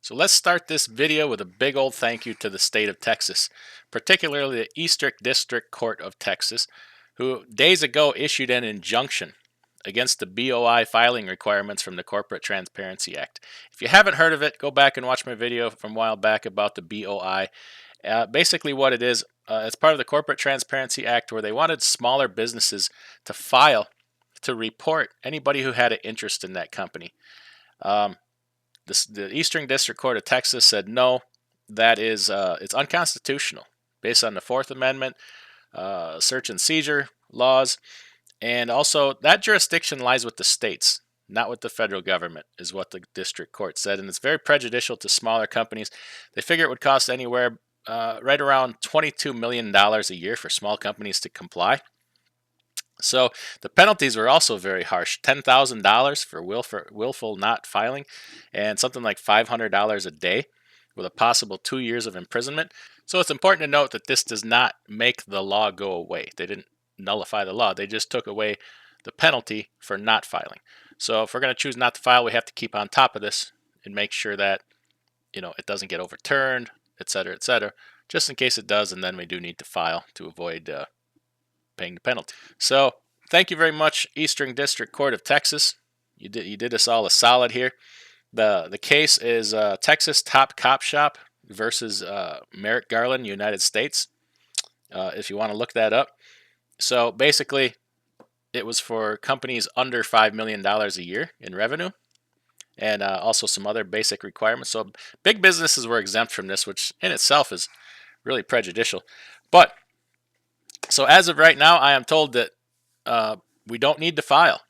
So let's start this video with a big old thank you to the state of Texas, particularly the Eastern District Court of Texas, who days ago issued an injunction against the BOI filing requirements from the Corporate Transparency Act. If you haven't heard of it, go back and watch my video from a while back about the BOI. Basically what it is, it's part of the Corporate Transparency Act where they wanted smaller businesses to file to report anybody who had an interest in that company. The Eastern District Court of Texas said no, that is it's unconstitutional based on the Fourth Amendment, search and seizure laws, and also that jurisdiction lies with the states, not with the federal government, is what the district court said, and it's very prejudicial to smaller companies. They figure it would cost anywhere right around $22 million a year for small companies to comply. So the penalties were also very harsh: $10,000 for willful not filing, and something like $500 a day, with a possible 2 years of imprisonment. So it's important to note that this does not make the law go away. They didn't nullify the law; they just took away the penalty for not filing. So if we're going to choose not to file, we have to keep on top of this and make sure that it doesn't get overturned, etc., just in case it does, and then we do need to file to avoid paying the penalty. So thank you very much, Eastern District Court of Texas. You did us all a solid here. The case is Texas Top Cop Shop versus Merrick Garland, United States. If you want to look that up. So basically, it was for companies under $5 million a year in revenue, and also some other basic requirements. So big businesses were exempt from this, which in itself is really prejudicial. But so as of right now, I am told that we don't need to file.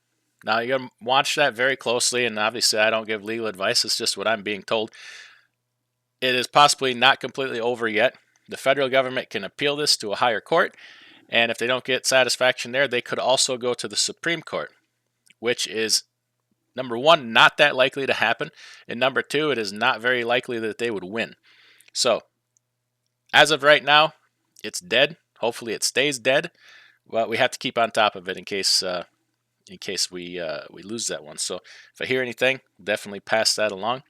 Now, you got to watch that very closely, and obviously I don't give legal advice. It's just what I'm being told. It is possibly not completely over yet. The federal government can appeal this to a higher court, and if they don't get satisfaction there, they could also go to the Supreme Court, which is, number one, not that likely to happen, and number two, it is not very likely that they would win. So, as of right now, it's dead. Hopefully it stays dead, but we have to keep on top of it in case we lose that one. So if I hear anything, definitely pass that along.